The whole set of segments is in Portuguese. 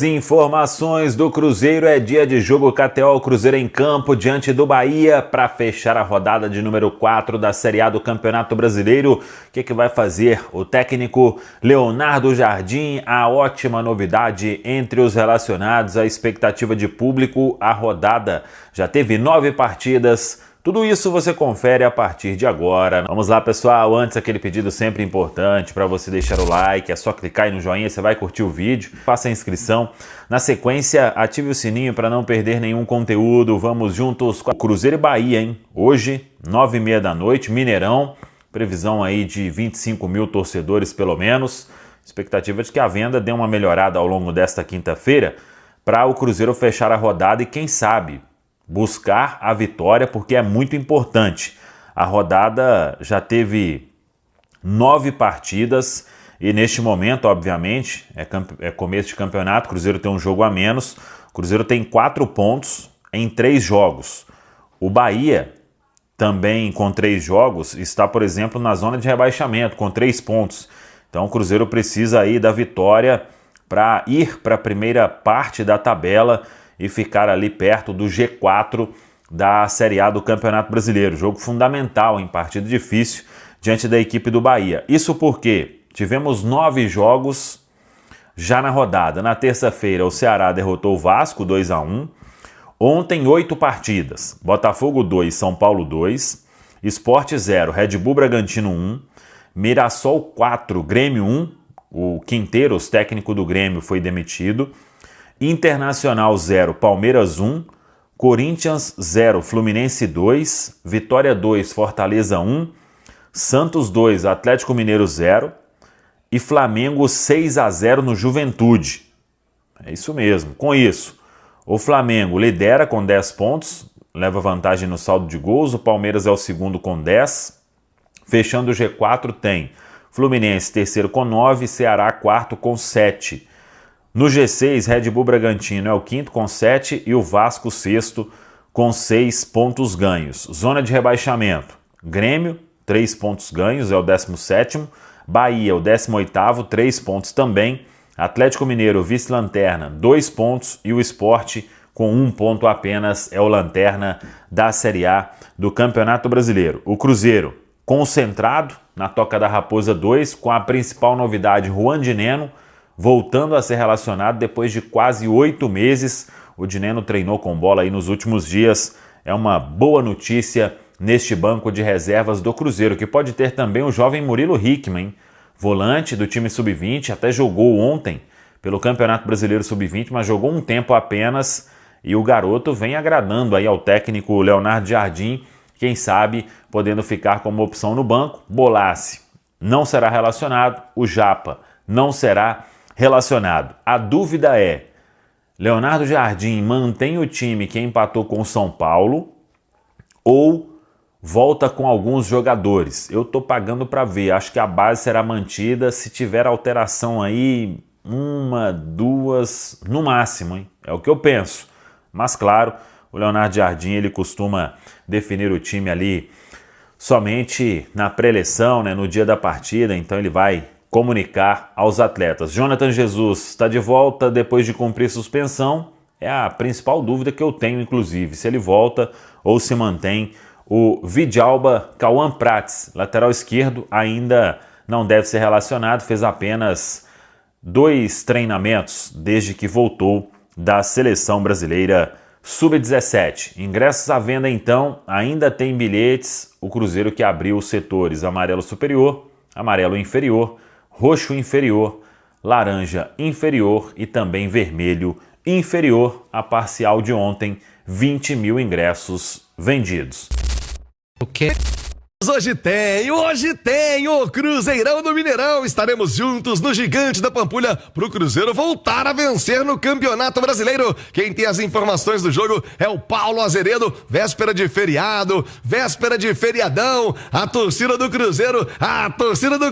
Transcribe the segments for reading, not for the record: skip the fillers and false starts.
Informações do Cruzeiro. É dia de jogo KTO, Cruzeiro em campo diante do Bahia para fechar a rodada de número 4 da Série A do Campeonato Brasileiro. O que vai fazer o técnico Leonardo Jardim? A ótima novidade entre os relacionados, a expectativa de público. A rodada já teve 9 partidas. Tudo isso você confere a partir de agora. Vamos lá, pessoal. Antes, aquele pedido sempre importante para você deixar o like. É só clicar aí no joinha, você vai curtir o vídeo. Faça a inscrição. Na sequência, ative o sininho para não perder nenhum conteúdo. Vamos juntos com o Cruzeiro e Bahia, hein? Hoje, 9h30 da noite, Mineirão. Previsão aí de 25 mil torcedores, pelo menos. Expectativa de que a venda dê uma melhorada ao longo desta quinta-feira para o Cruzeiro fechar a rodada e, quem sabe, buscar a vitória, porque é muito importante. A rodada já teve 9 partidas e neste momento, obviamente, é começo de campeonato, o Cruzeiro tem um jogo a menos, o Cruzeiro tem 4 pontos em 3 jogos. O Bahia, também com 3 jogos, está, por exemplo, na zona de rebaixamento, com 3 pontos. Então o Cruzeiro precisa aí da vitória para ir para a primeira parte da tabela e ficar ali perto do G4 da Série A do Campeonato Brasileiro. Jogo fundamental em partida difícil diante da equipe do Bahia. Isso porque tivemos 9 jogos já na rodada. Na terça-feira o Ceará derrotou o Vasco 2-1. Ontem 8 partidas. Botafogo 2, São Paulo 2. Sport 0, Red Bull Bragantino 1. Mirassol 4, Grêmio 1. O Quinteiros, técnico do Grêmio, foi demitido. Internacional 0, Palmeiras 1, Corinthians 0, Fluminense 2, Vitória 2, Fortaleza 1, Santos 2, Atlético Mineiro 0 e Flamengo 6-0 no Juventude. É isso mesmo. Com isso, o Flamengo lidera com 10 pontos, leva vantagem no saldo de gols, o Palmeiras é o segundo com 10, fechando o G4 tem Fluminense terceiro com 9, Ceará quarto com 7. No G6, Red Bull Bragantino é o quinto com 7 e o Vasco sexto com 6 pontos ganhos. Zona de rebaixamento, Grêmio, 3 pontos ganhos, é o 17º. Bahia, o 18º, 3 pontos também. Atlético Mineiro, vice-lanterna, 2 pontos. E o Sport, com 1 ponto apenas, é o lanterna da Série A do Campeonato Brasileiro. O Cruzeiro, concentrado na Toca da Raposa 2, com a principal novidade, Juan Dineno, voltando a ser relacionado depois de quase 8 meses. O Dineno treinou com bola aí nos últimos dias. É uma boa notícia neste banco de reservas do Cruzeiro, que pode ter também o jovem Murilo Hickman, volante do time Sub-20, até jogou ontem pelo Campeonato Brasileiro Sub-20, mas jogou um tempo apenas e o garoto vem agradando aí ao técnico Leonardo Jardim, quem sabe podendo ficar como opção no banco. Bolassi não será relacionado, o Japa não será relacionado. A dúvida é, Leonardo Jardim mantém o time que empatou com o São Paulo ou volta com alguns jogadores? Eu tô pagando para ver, acho que a base será mantida, se tiver alteração aí, 1, 2, no máximo, hein? É o que eu penso. Mas claro, o Leonardo Jardim, ele costuma definir o time ali somente na pré-eleição, né, no dia da partida, então ele vai comunicar aos atletas. Jonathan Jesus está de volta depois de cumprir suspensão. É a principal dúvida que eu tenho, inclusive, se ele volta ou se mantém. O Vidalba Cauã Prats, lateral esquerdo, ainda não deve ser relacionado, fez apenas 2 treinamentos desde que voltou da seleção brasileira Sub-17. Ingressos à venda, então, ainda tem bilhetes. O Cruzeiro que abriu os setores amarelo superior, amarelo inferior, roxo inferior, laranja inferior e também vermelho inferior. A parcial de ontem, 20 mil ingressos vendidos. O quê? Hoje tem o Cruzeirão do Mineirão. Estaremos juntos no Gigante da Pampulha pro Cruzeiro voltar a vencer no Campeonato Brasileiro. Quem tem as informações do jogo é o Paulo Azeredo. Véspera de feriado, véspera de feriadão. A torcida do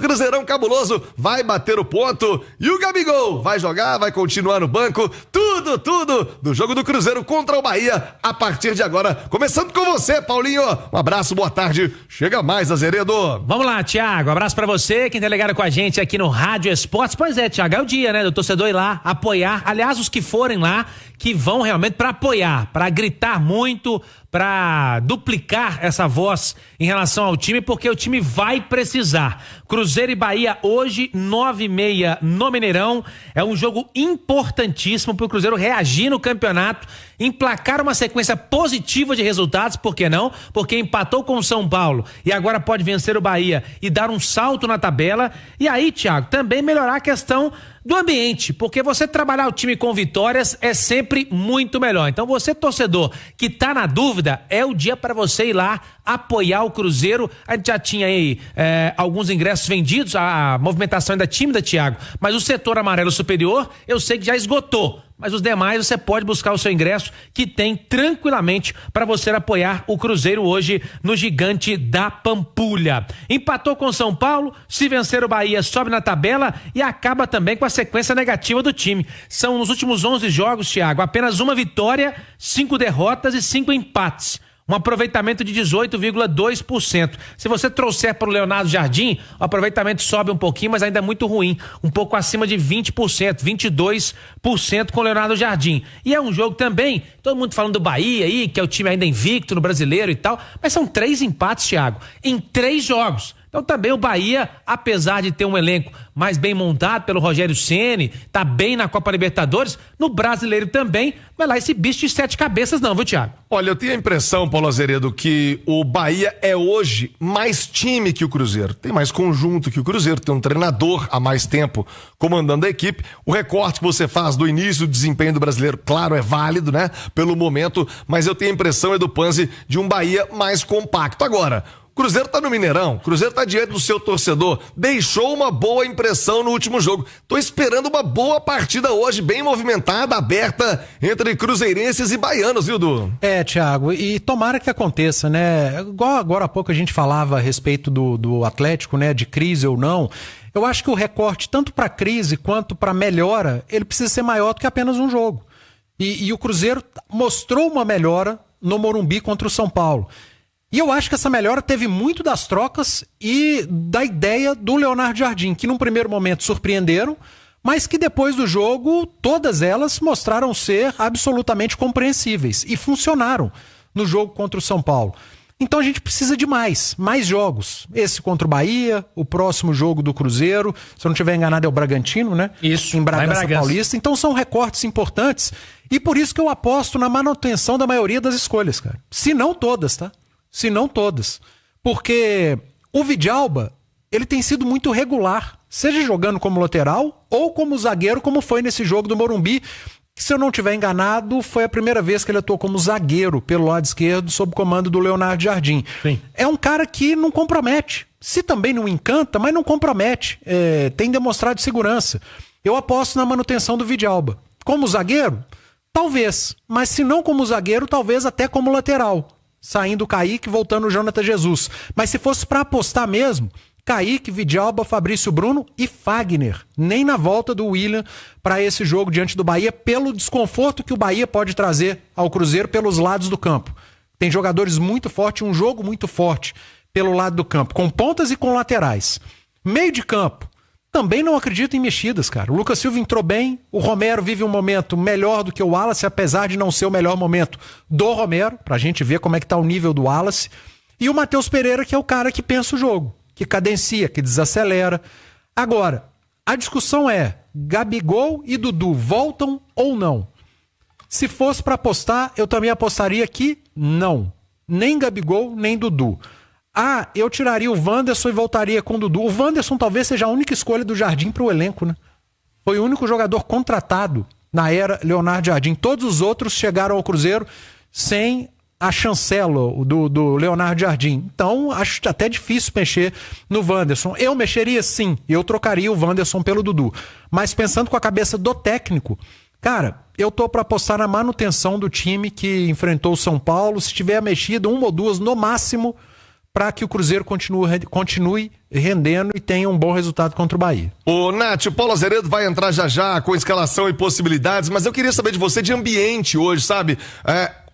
Cruzeirão cabuloso vai bater o ponto. E o Gabigol vai jogar, vai continuar no banco. Tudo tudo do jogo do Cruzeiro contra o Bahia a partir de agora. Começando com você, Paulinho. Um abraço, boa tarde. Chega mais, Azeredo. Vamos lá, Thiago. Abraço pra você, quem tá ligado com a gente aqui no Rádio Esportes. Pois é, Thiago, é o dia, né, do torcedor ir lá apoiar. Aliás, os que forem lá, que vão realmente pra apoiar, pra gritar muito, para duplicar essa voz em relação ao time, porque o time vai precisar. Cruzeiro e Bahia hoje, 9h30 no Mineirão. É um jogo importantíssimo para o Cruzeiro reagir no campeonato, emplacar uma sequência positiva de resultados, por que não? Porque empatou com o São Paulo e agora pode vencer o Bahia e dar um salto na tabela. E aí, Thiago, também melhorar a questão do ambiente, porque você trabalhar o time com vitórias é sempre muito melhor. Então você, torcedor, que tá na dúvida, é o dia para você ir lá apoiar o Cruzeiro. A gente já tinha aí alguns ingressos vendidos, a movimentação ainda tímida, Thiago, mas o setor amarelo superior eu sei que já esgotou. Mas os demais você pode buscar o seu ingresso, que tem tranquilamente para você apoiar o Cruzeiro hoje no Gigante da Pampulha. Empatou com o São Paulo, se vencer o Bahia sobe na tabela e acaba também com a sequência negativa do time. São nos últimos 11 jogos, Thiago, apenas uma vitória, 5 derrotas e 5 empates. Um aproveitamento de 18,2%. Se você trouxer para o Leonardo Jardim, o aproveitamento sobe um pouquinho, mas ainda é muito ruim. Um pouco acima de 20%, 22% com o Leonardo Jardim. E é um jogo também, todo mundo falando do Bahia aí, que é o time ainda invicto no Brasileiro e tal, mas são 3 empates, Thiago, em 3 jogos. Então também o Bahia, apesar de ter um elenco mais bem montado pelo Rogério Ceni, tá bem na Copa Libertadores, no Brasileiro também, mas lá esse bicho de 7 cabeças não, viu, Thiago? Olha, eu tenho a impressão, Paulo Azeredo, que o Bahia é hoje mais time que o Cruzeiro. Tem mais conjunto que o Cruzeiro, tem um treinador há mais tempo comandando a equipe. O recorte que você faz do início do desempenho do Brasileiro, claro, é válido, né? Pelo momento, mas eu tenho a impressão, Edu Panzi, de um Bahia mais compacto. Agora, Cruzeiro tá no Mineirão, Cruzeiro tá diante do seu torcedor, deixou uma boa impressão no último jogo. Tô esperando uma boa partida hoje, bem movimentada, aberta entre cruzeirenses e baianos, viu, Du? Thiago, e tomara que aconteça, né? Igual agora há pouco a gente falava a respeito do Atlético, né, de crise ou não. Eu acho que o recorte, tanto para crise quanto para melhora, ele precisa ser maior do que apenas um jogo. E o Cruzeiro mostrou uma melhora no Morumbi contra o São Paulo. E eu acho que essa melhora teve muito das trocas e da ideia do Leonardo Jardim, que num primeiro momento surpreenderam, mas que depois do jogo, todas elas mostraram ser absolutamente compreensíveis e funcionaram no jogo contra o São Paulo. Então a gente precisa de mais jogos. Esse contra o Bahia, o próximo jogo do Cruzeiro, se eu não estiver enganado é o Bragantino, né? Isso, em Bragança Paulista. Então são recortes importantes e por isso que eu aposto na manutenção da maioria das escolhas, cara. Se não todas, tá? Se não todas. Porque o Vidalba, ele tem sido muito regular, seja jogando como lateral ou como zagueiro, como foi nesse jogo do Morumbi, que, se eu não estiver enganado, foi a primeira vez que ele atuou como zagueiro pelo lado esquerdo, sob o comando do Leonardo Jardim. Sim. É um cara que não compromete. Se também não encanta, mas não compromete. Tem demonstrado segurança. Eu aposto na manutenção do Vidalba. Como zagueiro? Talvez. Mas se não como zagueiro, talvez até como lateral. Saindo o Kaique, voltando o Jonathan Jesus. Mas se fosse para apostar mesmo, Kaique, Vidalba, Fabrício Bruno e Fagner. Nem na volta do William para esse jogo diante do Bahia, pelo desconforto que o Bahia pode trazer ao Cruzeiro pelos lados do campo. Tem jogadores muito fortes, um jogo muito forte pelo lado do campo, com pontas e com laterais. Meio de campo. Também não acredito em mexidas, cara. O Lucas Silva entrou bem, o Romero vive um momento melhor do que o Wallace, apesar de não ser o melhor momento do Romero, pra gente ver como é que tá o nível do Wallace. E o Matheus Pereira, que é o cara que pensa o jogo, que cadencia, que desacelera. Agora, a discussão é, Gabigol e Dudu voltam ou não? Se fosse pra apostar, eu também apostaria que não. Nem Gabigol, nem Dudu. Eu tiraria o Wanderson e voltaria com o Dudu. O Wanderson talvez seja a única escolha do Jardim para o elenco, né? Foi o único jogador contratado na era Leonardo Jardim. Todos os outros chegaram ao Cruzeiro sem a chancela do Leonardo Jardim. Então, acho até difícil mexer no Wanderson. Eu mexeria sim, eu trocaria o Wanderson pelo Dudu. Mas pensando com a cabeça do técnico, cara, eu tô para apostar na manutenção do time que enfrentou o São Paulo. Se tiver mexido, uma ou duas no máximo, para que o Cruzeiro continue rendendo e tenha um bom resultado contra o Bahia. Ô, Nath, o Paulo Azeredo vai entrar já com escalação e possibilidades, mas eu queria saber de você de ambiente hoje, sabe?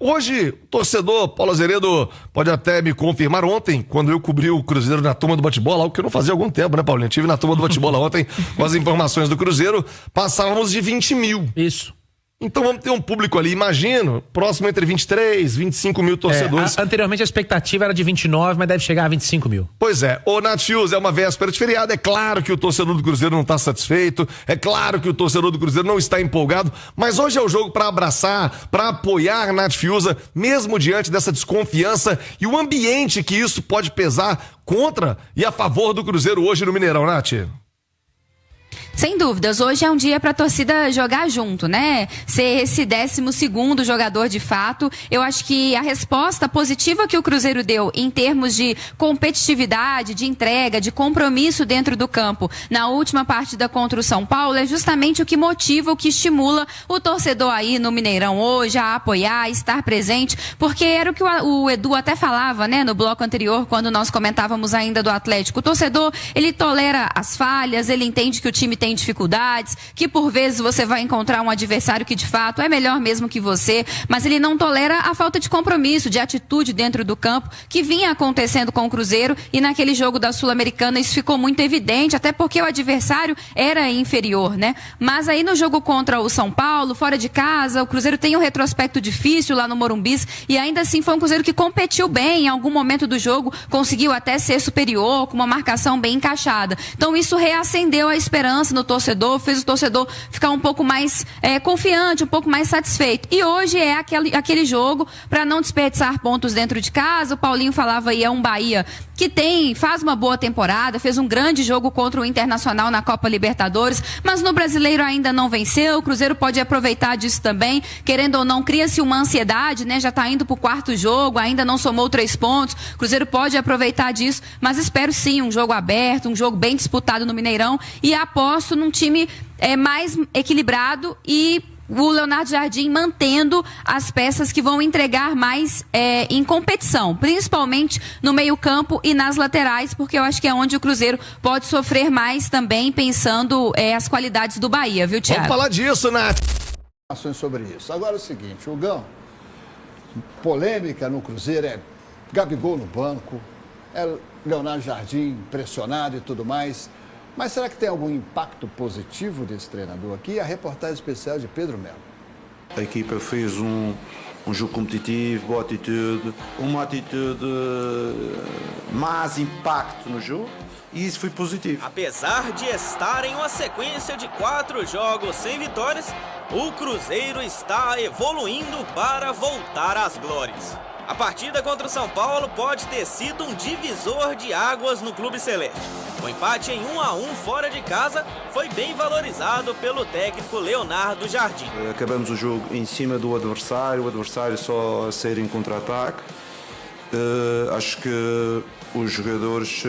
Hoje, o torcedor Paulo Azeredo pode até me confirmar. Ontem, quando eu cobri o Cruzeiro na turma do bate-bola, algo que eu não fazia há algum tempo, né, Paulinho? Estive na turma do bate-bola ontem com as informações do Cruzeiro, passávamos de 20 mil. Isso. Então vamos ter um público ali, imagino, próximo entre 23, 25 mil torcedores. Anteriormente a expectativa era de 29, mas deve chegar a 25 mil. Pois é, o Nath Fius, é uma véspera de feriado, é claro que o torcedor do Cruzeiro não está satisfeito, é claro que o torcedor do Cruzeiro não está empolgado, mas hoje é o jogo para abraçar, para apoiar Nath Fiuza, mesmo diante dessa desconfiança e o ambiente que isso pode pesar contra e a favor do Cruzeiro hoje no Mineirão, Nath. Sem dúvidas, hoje é um dia para a torcida jogar junto, né? Ser esse 12º jogador de fato. Eu acho que a resposta positiva que o Cruzeiro deu em termos de competitividade, de entrega, de compromisso dentro do campo na última partida contra o São Paulo é justamente o que motiva, o que estimula o torcedor aí no Mineirão hoje a apoiar, a estar presente, porque era o que o Edu até falava, né, no bloco anterior, quando nós comentávamos ainda do Atlético. O torcedor, ele tolera as falhas, ele entende que o time tem dificuldades, que por vezes você vai encontrar um adversário que de fato é melhor mesmo que você, mas ele não tolera a falta de compromisso, de atitude dentro do campo, que vinha acontecendo com o Cruzeiro, e naquele jogo da Sul-Americana isso ficou muito evidente, até porque o adversário era inferior, né? Mas aí no jogo contra o São Paulo, fora de casa, o Cruzeiro tem um retrospecto difícil lá no Morumbis, e ainda assim foi um Cruzeiro que competiu bem, em algum momento do jogo conseguiu até ser superior, com uma marcação bem encaixada. Então isso reacendeu a esperança no torcedor, fez o torcedor ficar um pouco mais confiante, um pouco mais satisfeito. E hoje é aquele jogo para não desperdiçar pontos dentro de casa. O Paulinho falava aí, é um Bahia que faz uma boa temporada, fez um grande jogo contra o Internacional na Copa Libertadores, mas no Brasileiro ainda não venceu. O Cruzeiro pode aproveitar disso também, querendo ou não, cria-se uma ansiedade, né? Já está indo pro 4º jogo, ainda não somou 3 pontos. O Cruzeiro pode aproveitar disso, mas espero sim um jogo aberto, um jogo bem disputado no Mineirão, e aposto num time mais equilibrado e o Leonardo Jardim mantendo as peças que vão entregar mais em competição, principalmente no meio-campo e nas laterais, porque eu acho que é onde o Cruzeiro pode sofrer mais também, pensando as qualidades do Bahia, viu, Thiago? Vamos falar disso, Nath. Sobre isso. Agora é o seguinte, o Gão, polêmica no Cruzeiro é Gabigol no banco, é Leonardo Jardim pressionado e tudo mais. Mas será que tem algum impacto positivo desse treinador aqui? A reportagem especial de Pedro Melo. A equipa fez um jogo competitivo, boa atitude, uma atitude mais impacto no jogo, e isso foi positivo. Apesar de estar em uma sequência de 4 jogos sem vitórias, o Cruzeiro está evoluindo para voltar às glórias. A partida contra o São Paulo pode ter sido um divisor de águas no Clube Celeste. O empate em 1-1 fora de casa foi bem valorizado pelo técnico Leonardo Jardim. Acabamos o jogo em cima do adversário, o adversário só a sair em contra-ataque. Acho que os jogadores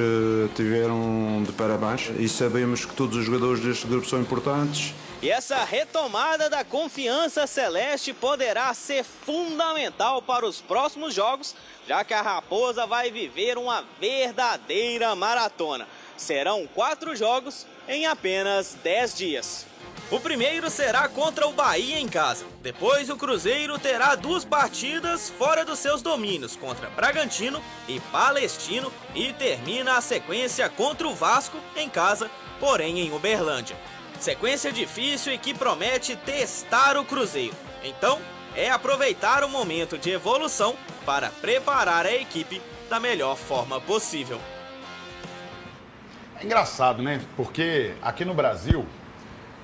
tiveram de parabéns e sabemos que todos os jogadores deste grupo são importantes. E essa retomada da confiança celeste poderá ser fundamental para os próximos jogos, já que a Raposa vai viver uma verdadeira maratona. Serão 4 jogos em apenas 10 dias. O primeiro será contra o Bahia em casa. Depois o Cruzeiro terá 2 partidas fora dos seus domínios, contra Bragantino e Palestino, e termina a sequência contra o Vasco em casa, porém em Uberlândia. Sequência difícil e que promete testar o Cruzeiro. Então, é aproveitar o momento de evolução para preparar a equipe da melhor forma possível. É engraçado, né? Porque aqui no Brasil,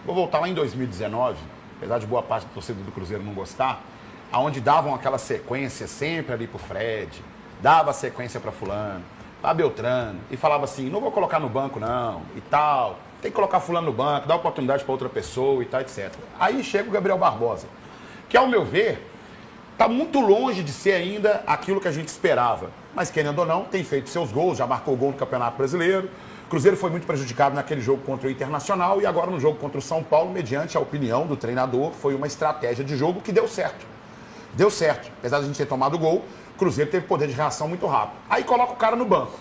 vou voltar lá em 2019, apesar de boa parte do torcedor do Cruzeiro não gostar, aonde davam aquela sequência sempre ali pro Fred, dava sequência para fulano, para Beltrano, e falava assim, não vou colocar no banco não, e tal... Tem que colocar fulano no banco, dar oportunidade para outra pessoa e tal, etc. Aí chega o Gabriel Barbosa, que ao meu ver, está muito longe de ser ainda aquilo que a gente esperava. Mas querendo ou não, tem feito seus gols, já marcou gol no Campeonato Brasileiro. O Cruzeiro foi muito prejudicado naquele jogo contra o Internacional e agora no jogo contra o São Paulo, mediante a opinião do treinador, foi uma estratégia de jogo que deu certo. Deu certo. Apesar de a gente ter tomado gol, Cruzeiro teve poder de reação muito rápido. Aí coloca o cara no banco.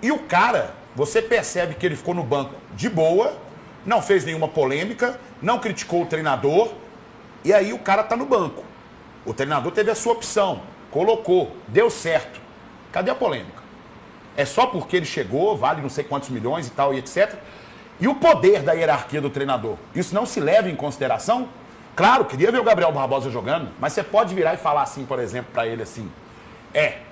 E o cara, você percebe que ele ficou no banco de boa, não fez nenhuma polêmica, não criticou o treinador, e aí o cara tá no banco. O treinador teve a sua opção, colocou, deu certo. Cadê a polêmica? É só porque ele chegou, vale não sei quantos milhões e tal, e etc. E o poder da hierarquia do treinador? Isso não se leva em consideração? Claro, queria ver o Gabriel Barbosa jogando, mas você pode virar e falar assim, por exemplo, para ele assim,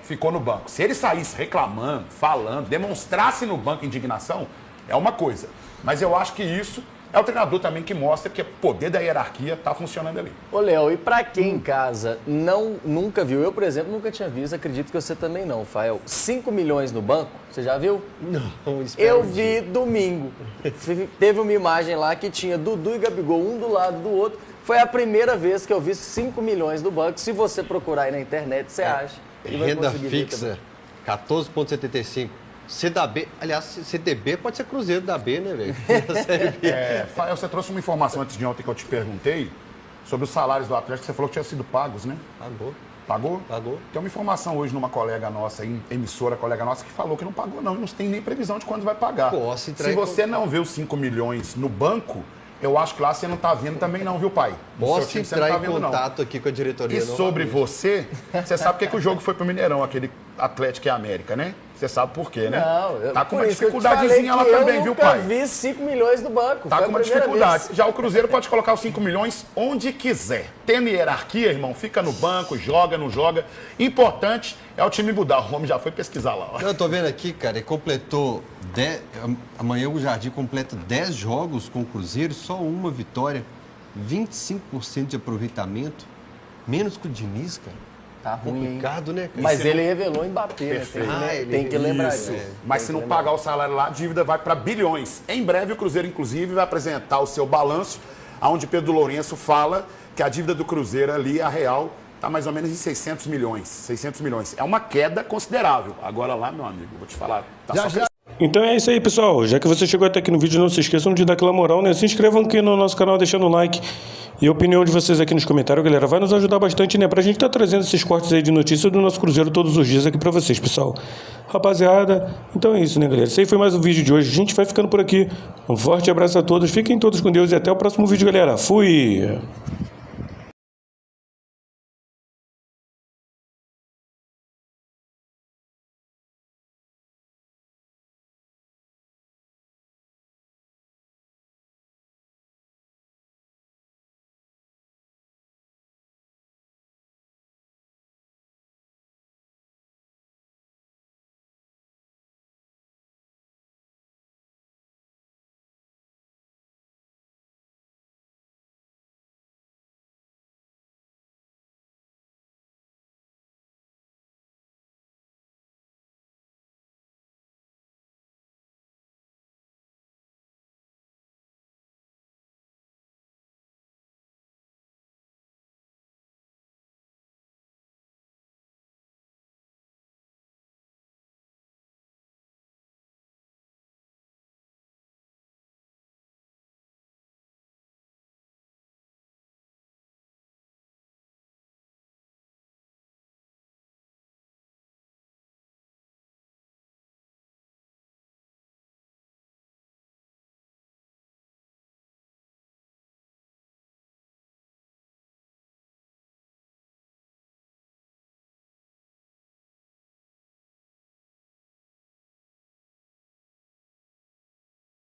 ficou no banco. Se ele saísse reclamando, falando, demonstrasse no banco indignação, é uma coisa. Mas eu acho que isso é o treinador também que mostra que o poder da hierarquia está funcionando ali. Ô, Léo, e pra quem em casa nunca viu, eu, por exemplo, nunca tinha visto, acredito que você também não, Fael, 5 milhões no banco, você já viu? Não, eu vi domingo. Teve uma imagem lá que tinha Dudu e Gabigol, um do lado do outro. Foi a primeira vez que eu vi 5 milhões no banco. Se você procurar aí na internet, você acha. Renda fixa, 14,75. CDB, aliás, CDB pode ser Cruzeiro da B, né, velho? Fael, você trouxe uma informação antes de ontem que eu te perguntei sobre os salários do Atlético, você falou que tinham sido pagos, né? Pagou. Pagou? Pagou. Tem uma informação hoje numa colega nossa, emissora colega nossa, que falou que não pagou não, e não tem nem previsão de quando vai pagar. Se você não vê os 5 milhões no banco, eu acho que lá você não está vendo também não, viu, pai? Posso entrar em contato aqui com a diretoria. E sobre você sabe por que o jogo foi pro Mineirão, aquele Atlético e América, né? Você sabe por quê, né? Não, tá com uma dificuldadezinha lá também, viu, pai? Eu vi 5 milhões no banco. Tá com uma dificuldade. Já o Cruzeiro pode colocar os 5 milhões onde quiser. Tendo hierarquia, irmão, fica no banco, joga, não joga. Importante é o time mudar. O homem já foi pesquisar lá. Ó. Eu tô vendo aqui, cara, ele completou amanhã o Jardim completa 10 jogos com o Cruzeiro, só uma vitória, 25% de aproveitamento, menos que o Diniz, cara. Tá ruim, complicado, né? Cara? Mas ele revelou em Mbappé, né? Tem que lembrar disso. Mas se não pagar o salário lá, a dívida vai para bilhões. Em breve o Cruzeiro, inclusive, vai apresentar o seu balanço, onde Pedro Lourenço fala que a dívida do Cruzeiro ali, a real, está mais ou menos em 600 milhões. 600 milhões. É uma queda considerável. Agora lá, meu amigo, vou te falar. Tá já. Então é isso aí, pessoal. Já que você chegou até aqui no vídeo, não se esqueçam de dar aquela moral, né? Se inscrevam aqui no nosso canal, deixando o like. E a opinião de vocês aqui nos comentários, galera, vai nos ajudar bastante, né? Pra gente estar trazendo esses cortes aí de notícias do nosso Cruzeiro todos os dias aqui pra vocês, pessoal. Rapaziada, então é isso, né, galera? Esse aí foi mais um vídeo de hoje. A gente vai ficando por aqui. Um forte abraço a todos. Fiquem todos com Deus e até o próximo vídeo, galera. Fui!